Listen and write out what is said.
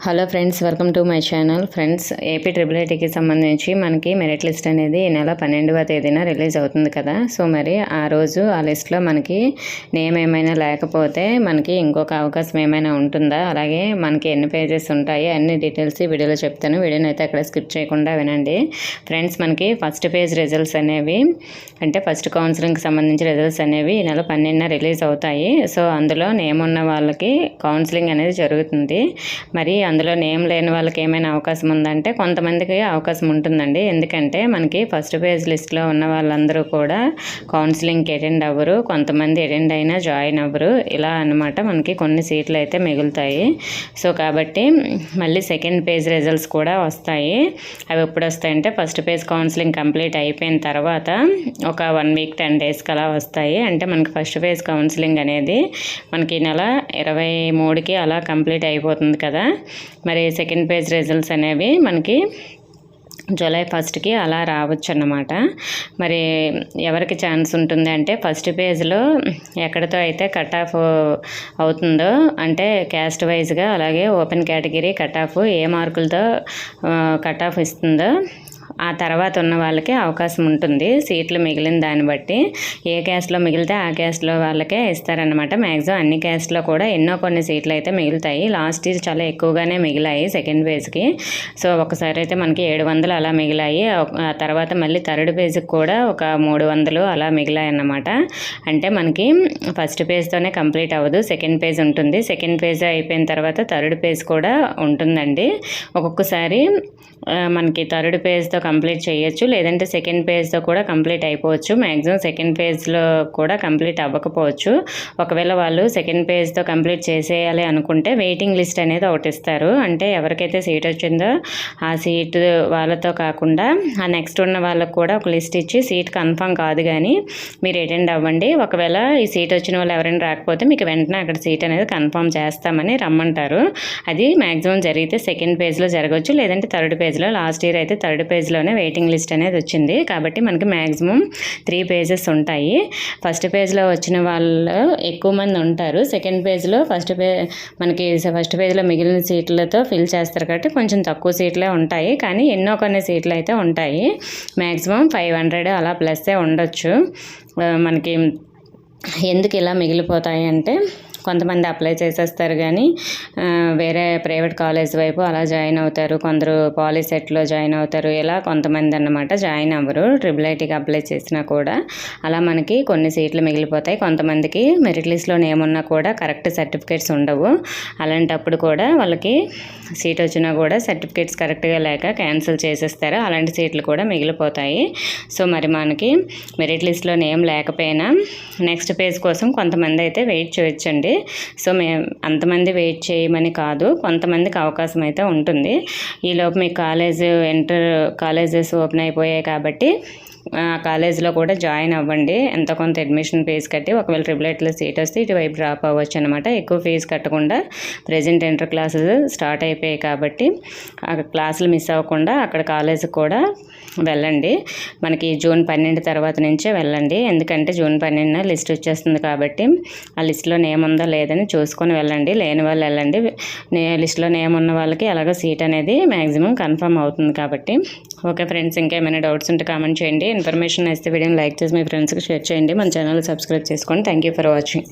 Hello friends, welcome to my channel. Friends, AP triple ఐటీకి సంబంధించి మనకి మెరిట్ లిస్ట్ అనేది ఈ నెల 12వ తేదీన రిలీజ్ అవుతుంది కదా. సో మరి ఆ రోజు ఆ లిస్ట్లో మనకి నేమ్ ఏమైనా లేకపోతే మనకి ఇంకొక అవకాశం ఏమైనా ఉంటుందా, అలాగే మనకి ఎన్ని పేజెస్ ఉంటాయి, అన్ని డీటెయిల్స్ ఈ వీడియోలో చెప్తాను. వీడియోని అయితే అక్కడ స్కిప్ చేయకుండా వినండి. ఫ్రెండ్స్, మనకి ఫస్ట్ పేజ్ రిజల్ట్స్ అనేవి, అంటే ఫస్ట్ కౌన్సిలింగ్కి సంబంధించి రిజల్ట్స్ అనేవి ఈ నెల 12న రిలీజ్ అవుతాయి. సో అందులో నేమ్ ఉన్న వాళ్ళకి కౌన్సిలింగ్ అనేది జరుగుతుంది. మరి అందులో నేమ్ లేని వాళ్ళకి ఏమైనా అవకాశం ఉందంటే కొంతమందికి అవకాశం ఉంటుందండి. ఎందుకంటే మనకి ఫస్ట్ పేజ్ లిస్ట్లో ఉన్న వాళ్ళందరూ కూడా కౌన్సిలింగ్కి అటెండ్ అవ్వరు, కొంతమంది అటెండ్ అయినా జాయిన్ అవ్వరు. ఇలా అన్నమాట మనకి కొన్ని సీట్లు అయితే మిగులుతాయి. సో కాబట్టి మళ్ళీ సెకండ్ పేజ్ రిజల్ట్స్ కూడా వస్తాయి. అవి ఎప్పుడు వస్తాయంటే ఫస్ట్ పేజ్ కౌన్సిలింగ్ కంప్లీట్ అయిపోయిన తర్వాత ఒక 1 వీక్ 10 డేస్కి అలా వస్తాయి. అంటే మనకి ఫస్ట్ పేజ్ కౌన్సిలింగ్ అనేది మనకి నెల 23కి అలా కంప్లీట్ అయిపోతుంది కదా. మరి సెకండ్ పేజ్ రిజల్ట్స్ అనేవి మనకి జూలై 1కి అలా రావచ్చు అన్నమాట. మరి ఎవరికి ఛాన్స్ ఉంటుంది అంటే ఫస్ట్ పేజ్లో ఎక్కడితో అయితే కట్ ఆఫ్ అవుతుందో, అంటే క్యాస్ట్ వైజ్గా, అలాగే ఓపెన్ కేటగిరీ కట్ ఆఫ్ ఏ మార్కులతో కట్ ఆఫ్ ఇస్తుందో ఆ తర్వాత ఉన్న వాళ్ళకి అవకాశం ఉంటుంది. సీట్లు మిగిలిన దాన్ని బట్టి ఏ క్యాస్ట్లో మిగిలితే ఆ క్యాస్ట్లో వాళ్ళకే ఇస్తారనమాట. మ్యాక్సిమం అన్ని క్యాస్ట్లో కూడా ఎన్నో కొన్ని సీట్లు అయితే మిగులుతాయి. లాస్ట్ ఇయర్ చాలా ఎక్కువగానే మిగిలాయి సెకండ్ పేజ్కి. సో ఒకసారి అయితే మనకి 700 అలా మిగిలాయి. ఆ తర్వాత మళ్ళీ థర్డ్ పేజ్కి కూడా ఒక 300 అలా మిగిలాయి అన్నమాట. అంటే మనకి ఫస్ట్ పేజ్తోనే కంప్లీట్ అవ్వదు, సెకండ్ పేజ్ ఉంటుంది. సెకండ్ పేజ్ అయిపోయిన తర్వాత థర్డ్ పేజ్ కూడా ఉంటుందండి. ఒక్కొక్కసారి మనకి థర్డ్ పేజ్తో కంప్లీట్ చేయొచ్చు, లేదంటే సెకండ్ పేజ్తో కూడా కంప్లీట్ అయిపోవచ్చు. మ్యాక్సిమం సెకండ్ పేజ్లో కూడా కంప్లీట్ అవ్వకపోవచ్చు. ఒకవేళ వాళ్ళు సెకండ్ పేజ్తో కంప్లీట్ చేసేయాలి అనుకుంటే వెయిటింగ్ లిస్ట్ అనేది ఒకటి ఇస్తారు. అంటే ఎవరికైతే సీట్ వచ్చిందో ఆ సీట్ వాళ్ళతో కాకుండా ఆ నెక్స్ట్ ఉన్న వాళ్ళకు కూడా ఒక లిస్ట్ ఇచ్చి సీట్ కన్ఫర్మ్ కాదు కానీ మీరు అటెండ్ అవ్వండి, ఒకవేళ ఈ సీట్ వచ్చిన వాళ్ళు ఎవరైనా రాకపోతే మీకు వెంటనే అక్కడ సీట్ అనేది కన్ఫర్మ్ చేస్తామని రమ్మంటారు. అది మ్యాక్సిమం జరిగితే సెకండ్ పేజ్లో జరగవచ్చు, లేదంటే థర్డ్ పేజ్లో. లాస్ట్ ఇయర్ అయితే థర్డ్ పేజ్లోనే వెయిటింగ్ లిస్ట్ అనేది వచ్చింది. కాబట్టి మనకి మ్యాక్సిమం 3 పేజెస్ ఉంటాయి. ఫస్ట్ పేజ్లో వచ్చిన వాళ్ళు ఎక్కువ మంది ఉంటారు. సెకండ్ పేజ్లో మనకి ఫస్ట్ పేజ్లో మిగిలిన సీట్లతో ఫిల్ చేస్తారు కాబట్టి కొంచెం తక్కువ సీట్లే ఉంటాయి, కానీ ఎన్నో కొన్ని సీట్లు అయితే ఉంటాయి. మ్యాక్సిమం 500 అలా ప్లస్సే ఉండొచ్చు. మనకి ఎందుకు ఇలా మిగిలిపోతాయి అంటే కొంతమంది అప్లై చేసేస్తారు కానీ వేరే ప్రైవేట్ కాలేజ్ వైపు అలా జాయిన్ అవుతారు, కొందరు పాలిసెట్లో జాయిన్ అవుతారు. ఇలా కొంతమంది అన్నమాట జాయిన్ అవ్వరు. ట్రిపుల్ ఐటీకి అప్లై చేసినా కూడా అలా మనకి కొన్ని సీట్లు మిగిలిపోతాయి. కొంతమందికి మెరిట్ లిస్ట్లో ఏమున్నా కూడా కరెక్ట్ సర్టిఫికేట్స్ ఉండవు. అలాంటప్పుడు కూడా వాళ్ళకి సీట్ వచ్చినా కూడా సర్టిఫికేట్స్ కరెక్ట్గా లేక క్యాన్సిల్ చేసేస్తారు. అలాంటి సీట్లు కూడా మిగిలిపోతాయి. సో మరి మనకి మెరిట్ లిస్ట్లో నేమ్ లేకపోయినా నెక్స్ట్ పేజ్ కోసం కొంతమంది అయితే వెయిట్ చేయొచ్చండి. సో అంతమంది వెయిట్ చేయమని కాదు, కొంతమందికి అవకాశం అయితే ఉంటుంది. ఈలోపు మీ కాలేజెస్ ఓపెన్ అయిపోయాయి కాబట్టి ఆ కాలేజ్లో కూడా జాయిన్ అవ్వండి. ఎంత కొంత అడ్మిషన్ ఫీజు కట్టి, ఒకవేళ ట్రిపుల్ ఐటీలో సీట్ వస్తే ఇటువైపు డ్రాప్ అవ్వచ్చు అనమాట. ఎక్కువ ఫీజు కట్టకుండా ప్రెజెంట్ ఇంటర్ క్లాసెస్ స్టార్ట్ అయిపోయాయి కాబట్టి ఆ క్లాసులు మిస్ అవ్వకుండా అక్కడ కాలేజీకి కూడా వెళ్ళండి. మనకి జూన్ 12 తర్వాత నుంచే వెళ్ళండి, ఎందుకంటే జూన్ 12న లిస్ట్ వచ్చేస్తుంది కాబట్టి ఆ లిస్ట్లో నేమ్ ఉందో లేదని చూసుకొని వెళ్ళండి. లేని వాళ్ళు వెళ్ళండి. లిస్ట్లో నేమ్ ఉన్న వాళ్ళకి అలాగో సీట్ అనేది మ్యాక్సిమం కన్ఫర్మ్ అవుతుంది కాబట్టి. ఓకే ఫ్రెండ్స్, ఇంకేమైనా డౌట్స్ ఉంటే కామెంట్ చేయండి. ఇన్ఫర్మేషన్ ఇస్తే వీడియోని లైక్ చేసి మీ ఫ్రెండ్స్కి షేర్ చేయండి. మన ఛానల్ సబ్స్క్రైబ్ చేసుకోండి. Thank you for watching.